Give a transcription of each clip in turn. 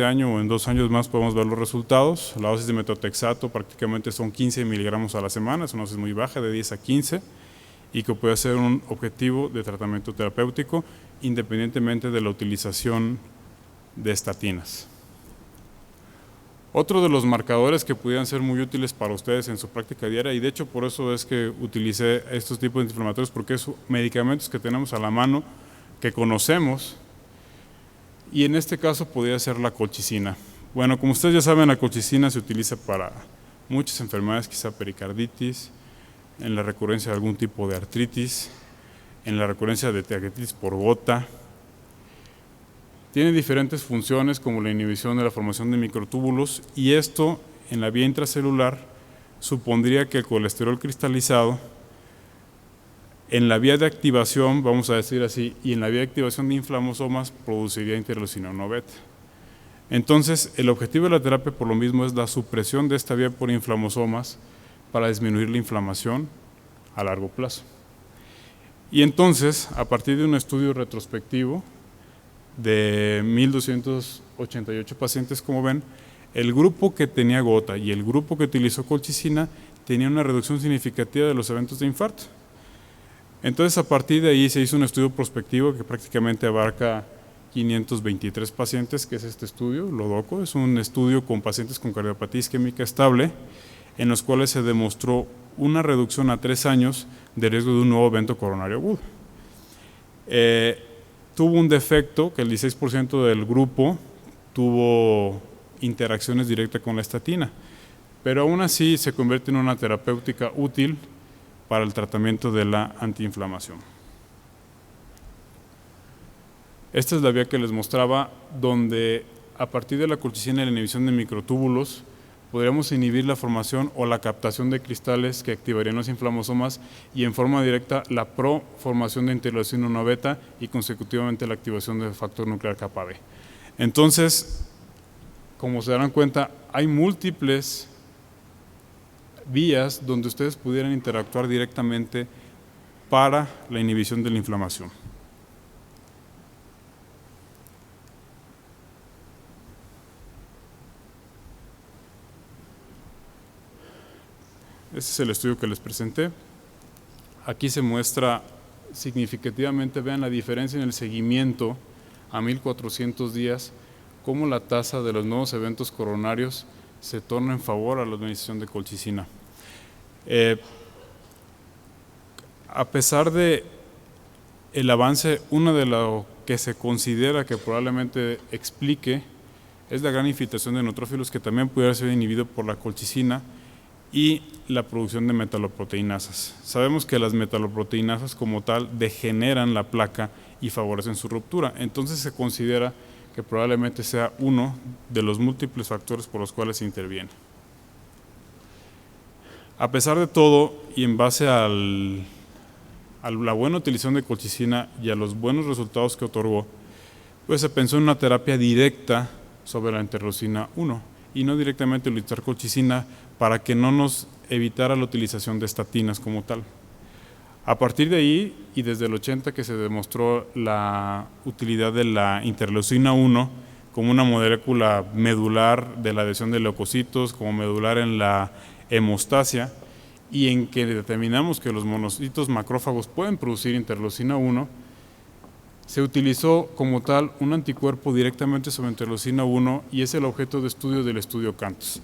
año o en 2 años más podemos ver los resultados. La dosis de metotrexato prácticamente son 15 miligramos a la semana, es una dosis muy baja, de 10 a 15, y que puede ser un objetivo de tratamiento terapéutico independientemente de la utilización de estatinas. Otro de los marcadores que pudieran ser muy útiles para ustedes en su práctica diaria, y de hecho por eso es que utilicé estos tipos de antiinflamatorios, porque son medicamentos que tenemos a la mano, que conocemos, y en este caso podría ser la colchicina. Bueno, como ustedes ya saben, la colchicina se utiliza para muchas enfermedades, quizá pericarditis, en la recurrencia de algún tipo de artritis, en la recurrencia de artritis por gota. Tiene diferentes funciones como la inhibición de la formación de microtúbulos, y esto en la vía intracelular supondría que el colesterol cristalizado en la vía de activación, vamos a decir así, y en la vía de activación de inflamosomas produciría interleucina 1 beta. Entonces, el objetivo de la terapia por lo mismo es la supresión de esta vía por inflamosomas para disminuir la inflamación a largo plazo. Y entonces, a partir de un estudio retrospectivo de 1.288 pacientes, como ven, el grupo que tenía gota y el grupo que utilizó colchicina tenía una reducción significativa de los eventos de infarto. Entonces, a partir de ahí se hizo un estudio prospectivo que prácticamente abarca 523 pacientes, que es este estudio, LODOCO. Es un estudio con pacientes con cardiopatía isquémica estable, en los cuales se demostró una reducción a 3 años de riesgo de un nuevo evento coronario agudo. Tuvo un defecto, que el 16% del grupo tuvo interacciones directas con la estatina, pero aún así se convierte en una terapéutica útil para el tratamiento de la antiinflamación. Esta es la vía que les mostraba, donde a partir de la colchicina y la inhibición de microtúbulos podríamos inhibir la formación o la captación de cristales que activarían los inflamosomas, y en forma directa la proformación de interleucina 1 beta y consecutivamente la activación del factor nuclear kappa B. Entonces, como se darán cuenta, hay múltiples vías donde ustedes pudieran interactuar directamente para la inhibición de la inflamación. Este es el estudio que les presenté. Aquí se muestra significativamente, vean la diferencia en el seguimiento a 1400 días, cómo la tasa de los nuevos eventos coronarios se torna en favor a la administración de colchicina. A pesar de el avance, uno de lo que se considera que probablemente explique es la gran infiltración de neutrófilos, que también pudiera ser inhibido por la colchicina, y la producción de metaloproteinasas. Sabemos que las metaloproteinasas como tal degeneran la placa y favorecen su ruptura, entonces se considera que probablemente sea uno de los múltiples factores por los cuales se interviene. A pesar de todo, y en base a la buena utilización de colchicina y a los buenos resultados que otorgó, pues se pensó en una terapia directa sobre la interleucina 1 y no directamente utilizar colchicina, para que no nos evitara la utilización de estatinas como tal. A partir de ahí, y desde el 80 que se demostró la utilidad de la interleucina 1 como una molécula medular de la adhesión de leucocitos, como medular en la hemostasia, y en que determinamos que los monocitos macrófagos pueden producir interleucina 1, se utilizó como tal un anticuerpo directamente sobre interleucina 1, y es el objeto de estudio del estudio CANTOS.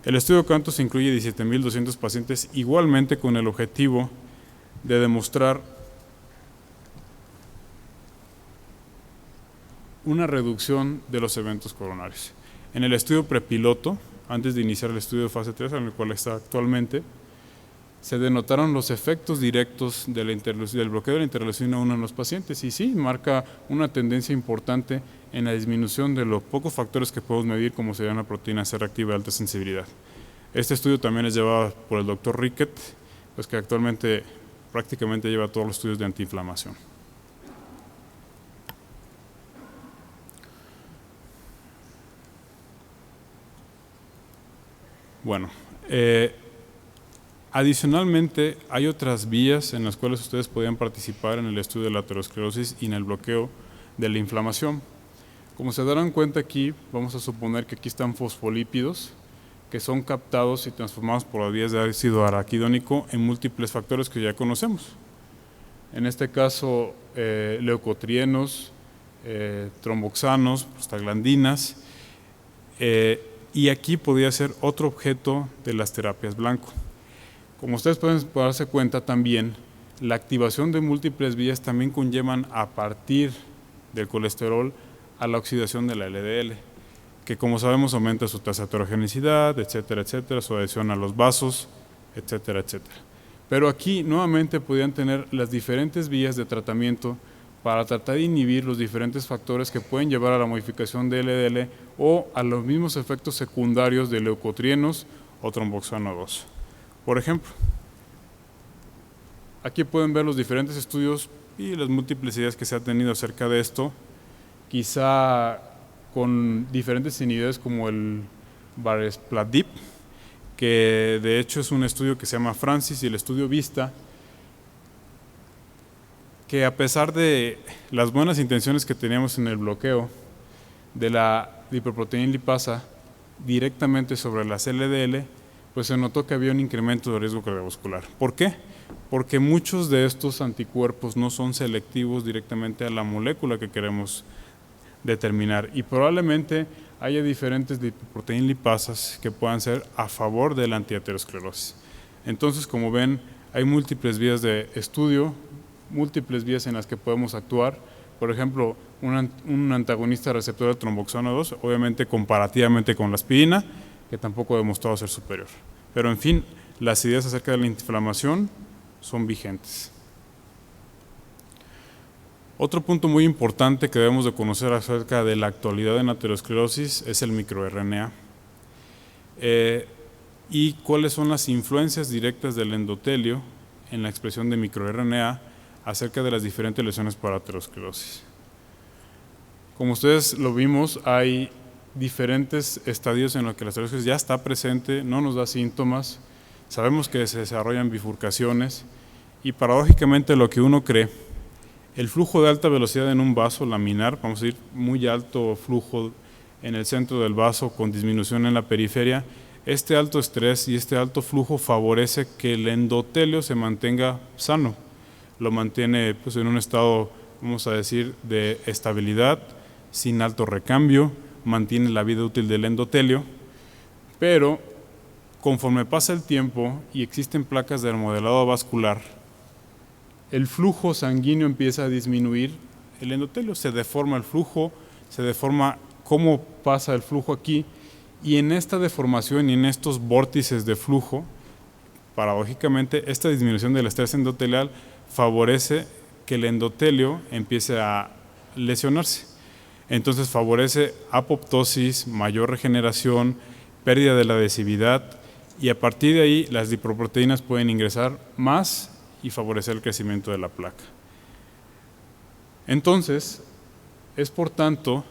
El estudio CANTOS incluye 17.200 pacientes, igualmente con el objetivo de demostrar una reducción de los eventos coronarios. En el estudio prepiloto, antes de iniciar el estudio de fase 3, en el cual está actualmente, se denotaron los efectos directos de del bloqueo de la interleucina 1 en los pacientes, y sí, marca una tendencia importante en la disminución de los pocos factores que podemos medir, como sería una proteína C reactiva de alta sensibilidad. Este estudio también es llevado por el doctor Rickett, pues que actualmente prácticamente lleva todos los estudios de antiinflamación. Bueno, adicionalmente, hay otras vías en las cuales ustedes podrían participar en el estudio de la aterosclerosis y en el bloqueo de la inflamación. Como se darán cuenta aquí, vamos a suponer que aquí están fosfolípidos que son captados y transformados por las vías de ácido araquidónico en múltiples factores que ya conocemos. En este caso, leucotrienos, tromboxanos, prostaglandinas, y aquí podría ser otro objeto de las terapias blanco. Como ustedes pueden darse cuenta también, la activación de múltiples vías también conllevan a partir del colesterol a la oxidación de la LDL, que como sabemos aumenta su tasa de heterogenicidad, etcétera, etcétera, su adhesión a los vasos, etcétera, etcétera. Pero aquí nuevamente podrían tener las diferentes vías de tratamiento para tratar de inhibir los diferentes factores que pueden llevar a la modificación de LDL o a los mismos efectos secundarios de leucotrienos o tromboxano 2. Por ejemplo, aquí pueden ver los diferentes estudios y las múltiples ideas que se ha tenido acerca de esto, quizá con diferentes inhibidores como el Baresplatdip, que de hecho es un estudio que se llama Francis, y el estudio Vista, que a pesar de las buenas intenciones que teníamos en el bloqueo de la lipoproteína lipasa directamente sobre las LDL, pues se notó que había un incremento de riesgo cardiovascular. ¿Por qué? Porque muchos de estos anticuerpos no son selectivos directamente a la molécula que queremos determinar, y probablemente haya diferentes lipoproteínas lipasas que puedan ser a favor de la antiaterosclerosis. Entonces, como ven, hay múltiples vías de estudio, múltiples vías en las que podemos actuar. Por ejemplo, un antagonista receptor de tromboxano 2, obviamente comparativamente con la aspirina, que tampoco ha demostrado ser superior. Pero en fin, las ideas acerca de la inflamación son vigentes. Otro punto muy importante que debemos de conocer acerca de la actualidad en aterosclerosis es el microRNA. Y cuáles son las influencias directas del endotelio en la expresión de microRNA acerca de las diferentes lesiones por aterosclerosis. Como ustedes lo vimos, hay diferentes estadios en los que la aterosclerosis ya está presente, no nos da síntomas, sabemos que se desarrollan bifurcaciones, y paradójicamente lo que uno cree, el flujo de alta velocidad en un vaso laminar, vamos a decir muy alto flujo en el centro del vaso con disminución en la periferia, este alto estrés y este alto flujo favorece que el endotelio se mantenga sano, lo mantiene pues, en un estado, vamos a decir, de estabilidad, sin alto recambio, mantiene la vida útil del endotelio, pero conforme pasa el tiempo y existen placas de remodelado vascular, el flujo sanguíneo empieza a disminuir, el endotelio se deforma el flujo, se deforma cómo pasa el flujo aquí, y en esta deformación y en estos vórtices de flujo, paradójicamente, esta disminución del estrés endotelial favorece que el endotelio empiece a lesionarse. Entonces favorece apoptosis, mayor regeneración, pérdida de la adhesividad, y a partir de ahí las lipoproteínas pueden ingresar más y favorecer el crecimiento de la placa. Entonces, es por tanto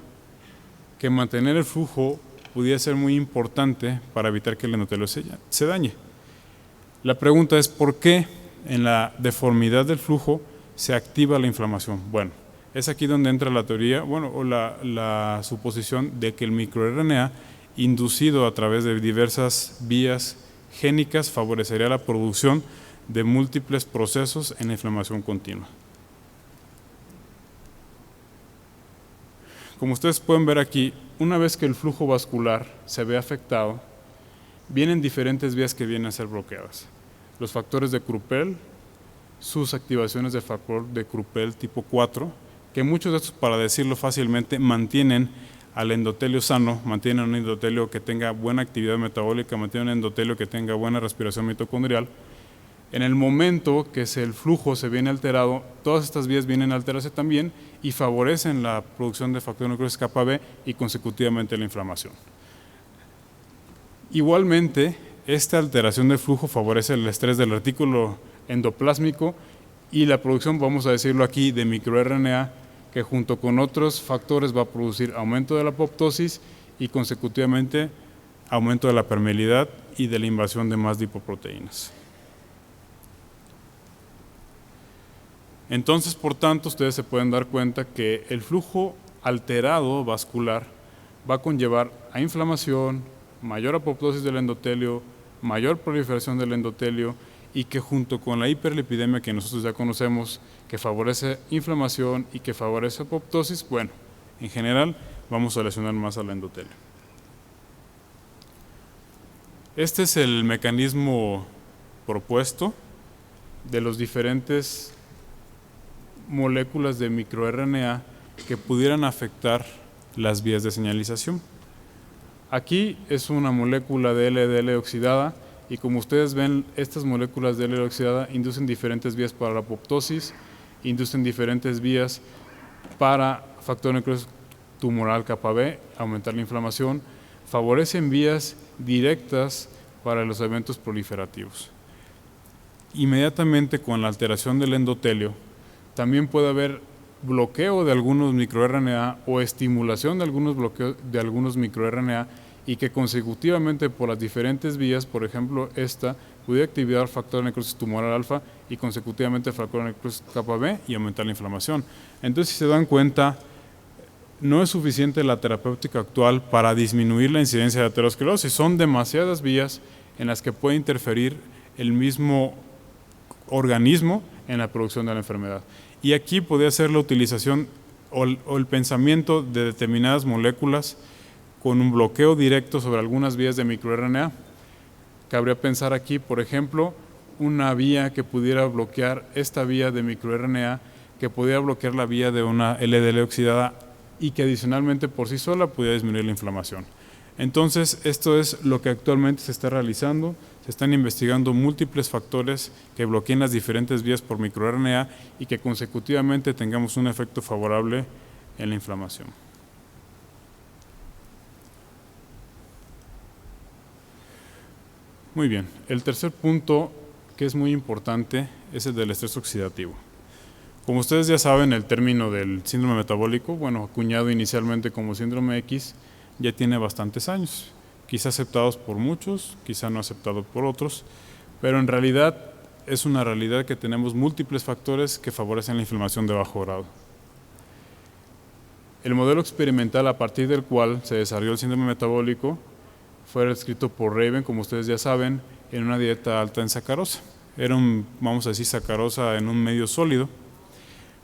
que mantener el flujo pudiera ser muy importante para evitar que el endotelio se dañe. La pregunta es ¿por qué en la deformidad del flujo se activa la inflamación? Bueno, es aquí donde entra la teoría, o la suposición de que el microRNA inducido a través de diversas vías génicas favorecería la producción de múltiples procesos en la inflamación continua. Como ustedes pueden ver aquí, una vez que el flujo vascular se ve afectado, vienen diferentes vías que vienen a ser bloqueadas. Los factores de Kruppel, sus activaciones de factor de Kruppel tipo 4, que muchos de estos, para decirlo fácilmente, mantienen al endotelio sano, mantienen un endotelio que tenga buena actividad metabólica, mantienen un endotelio que tenga buena respiración mitocondrial. En el momento que el flujo se viene alterado, todas estas vías vienen a alterarse también y favorecen la producción de factor necrosis capa B y consecutivamente la inflamación. Igualmente, esta alteración del flujo favorece el estrés del retículo endoplásmico y la producción, vamos a decirlo aquí, de microRNA, que junto con otros factores va a producir aumento de la apoptosis y consecutivamente aumento de la permeabilidad y de la invasión de más lipoproteínas. Entonces, por tanto, ustedes se pueden dar cuenta que el flujo alterado vascular va a conllevar a inflamación, mayor apoptosis del endotelio, mayor proliferación del endotelio, y que junto con la hiperlipidemia que nosotros ya conocemos, que favorece inflamación y que favorece apoptosis, bueno, en general vamos a lesionar más al endotelio. Este es el mecanismo propuesto de los diferentes moléculas de microRNA que pudieran afectar las vías de señalización. Aquí es una molécula de LDL oxidada, y como ustedes ven, estas moléculas de LDL oxidada inducen diferentes vías para la apoptosis, inducen diferentes vías para factor necrosis tumoral kappa B, aumentar la inflamación, favorecen vías directas para los eventos proliferativos. Inmediatamente con la alteración del endotelio, también puede haber bloqueo de algunos microRNA o estimulación de algunos bloqueos de algunos microRNA, y que consecutivamente por las diferentes vías, por ejemplo esta, puede activar factor de necrosis tumoral alfa y consecutivamente factor de necrosis kappa B y aumentar la inflamación. Entonces, si se dan cuenta, no es suficiente la terapéutica actual para disminuir la incidencia de aterosclerosis. Son demasiadas vías en las que puede interferir el mismo organismo en la producción de la enfermedad. Y aquí podría ser la utilización o el pensamiento de determinadas moléculas con un bloqueo directo sobre algunas vías de microRNA. Cabría pensar aquí, por ejemplo, una vía que pudiera bloquear esta vía de microRNA, que pudiera bloquear la vía de una LDL oxidada y que adicionalmente por sí sola pudiera disminuir la inflamación. Entonces, esto es lo que actualmente se está realizando. Se están investigando múltiples factores que bloqueen las diferentes vías por microRNA y que consecutivamente tengamos un efecto favorable en la inflamación. Muy bien, el tercer punto que es muy importante es el del estrés oxidativo. Como ustedes ya saben, el término del síndrome metabólico, bueno, acuñado inicialmente como síndrome X, ya tiene bastantes años, quizá aceptados por muchos, quizá no aceptados por otros, pero en realidad es una realidad que tenemos múltiples factores que favorecen la inflamación de bajo grado. El modelo experimental a partir del cual se desarrolló el síndrome metabólico fue escrito por Raven, como ustedes ya saben, en una dieta alta en sacarosa. Era vamos a decir, sacarosa en un medio sólido.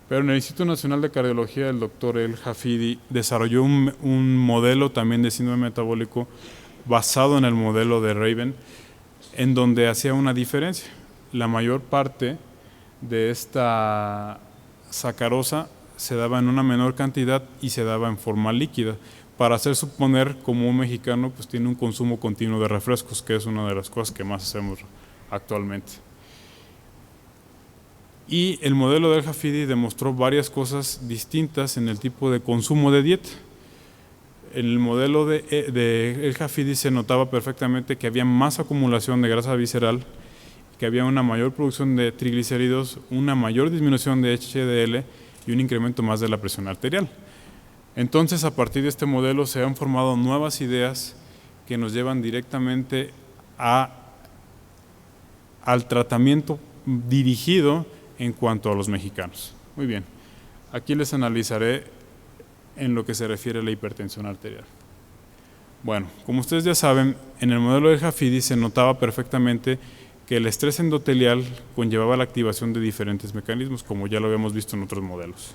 Pero en el Instituto Nacional de Cardiología, el doctor El Hafidi desarrolló un modelo también de síndrome metabólico basado en el modelo de Raven, en donde hacía una diferencia. La mayor parte de esta sacarosa se daba en una menor cantidad y se daba en forma líquida, para hacer suponer como un mexicano pues tiene un consumo continuo de refrescos, que es una de las cosas que más hacemos actualmente. Y el modelo del Hafidi demostró varias cosas distintas en el tipo de consumo de dieta. En el modelo de el Hafidi se notaba perfectamente que había más acumulación de grasa visceral, que había una mayor producción de triglicéridos, una mayor disminución de HDL y un incremento más de la presión arterial. Entonces, a partir de este modelo se han formado nuevas ideas que nos llevan directamente al tratamiento dirigido en cuanto a los mexicanos. Muy bien, aquí les analizaré en lo que se refiere a la hipertensión arterial. Bueno, como ustedes ya saben, en el modelo de Hafidi se notaba perfectamente que el estrés endotelial conllevaba la activación de diferentes mecanismos, como ya lo habíamos visto en otros modelos.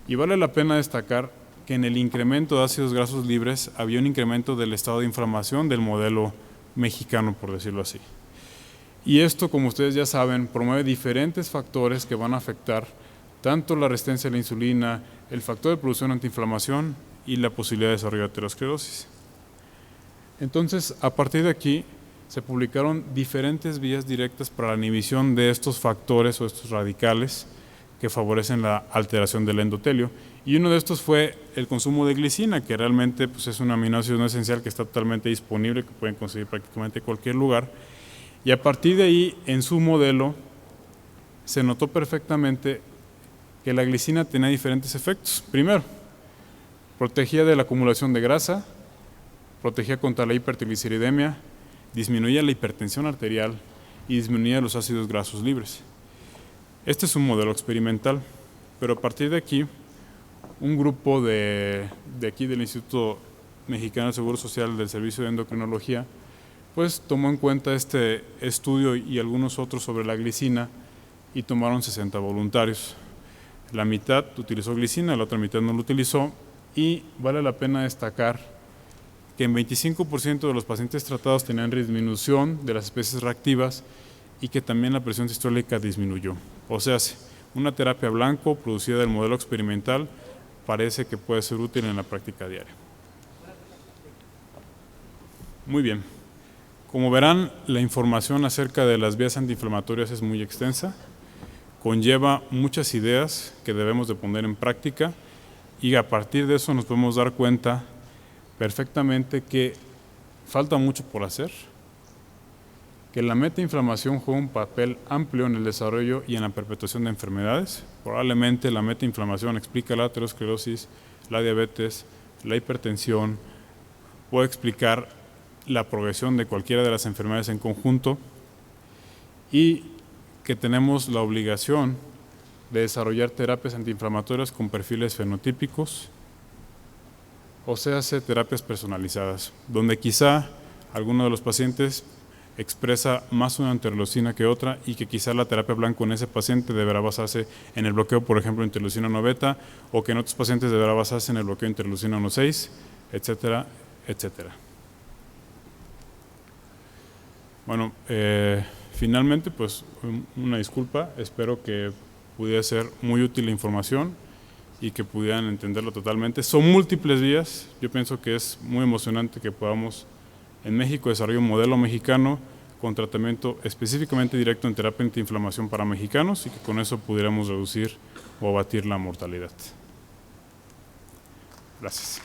Y vale la pena destacar que en el incremento de ácidos grasos libres había un incremento del estado de inflamación del modelo mexicano, por decirlo así. Y esto, como ustedes ya saben, promueve diferentes factores que van a afectar tanto la resistencia a la insulina, el factor de producción antiinflamación y la posibilidad de desarrollo de aterosclerosis. Entonces, a partir de aquí, se publicaron diferentes vías directas para la inhibición de estos factores o estos radicales que favorecen la alteración del endotelio, y uno de estos fue el consumo de glicina, que realmente pues, es un aminoácido no esencial que está totalmente disponible, que pueden conseguir prácticamente en cualquier lugar, y a partir de ahí, en su modelo, se notó perfectamente que la glicina tenía diferentes efectos. Primero, protegía de la acumulación de grasa, protegía contra la hipertrigliceridemia, disminuía la hipertensión arterial y disminuía los ácidos grasos libres. Este es un modelo experimental, pero a partir de aquí un grupo de aquí del Instituto Mexicano del Seguro Social del Servicio de Endocrinología, pues tomó en cuenta este estudio y algunos otros sobre la glicina y tomaron 60 voluntarios. La mitad utilizó glicina, la otra mitad no lo utilizó, y vale la pena destacar que en 25% de los pacientes tratados tenían disminución de las especies reactivas y que también la presión sistólica disminuyó. O sea, una terapia blanco producida del modelo experimental parece que puede ser útil en la práctica diaria. Muy bien. Como verán, la información acerca de las vías antiinflamatorias es muy extensa, conlleva muchas ideas que debemos de poner en práctica y a partir de eso nos podemos dar cuenta perfectamente que falta mucho por hacer, que la metainflamación juega un papel amplio en el desarrollo y en la perpetuación de enfermedades. Probablemente la metainflamación explica la aterosclerosis, la diabetes, la hipertensión, puede explicar la progresión de cualquiera de las enfermedades en conjunto y que tenemos la obligación de desarrollar terapias antiinflamatorias con perfiles fenotípicos, o sea, terapias personalizadas, donde quizá alguno de los pacientes expresa más una interleucina que otra y que quizá la terapia blanco en ese paciente deberá basarse en el bloqueo, por ejemplo, de interleucina 1 beta, o que en otros pacientes deberá basarse en el bloqueo de interleucina 1/6, etcétera, etcétera. Bueno, finalmente, pues una disculpa, espero que pudiera ser muy útil la información y que pudieran entenderlo totalmente. Son múltiples vías, yo pienso que es muy emocionante que podamos en México desarrollar un modelo mexicano con tratamiento específicamente directo en terapia antiinflamación para mexicanos y que con eso pudiéramos reducir o abatir la mortalidad. Gracias.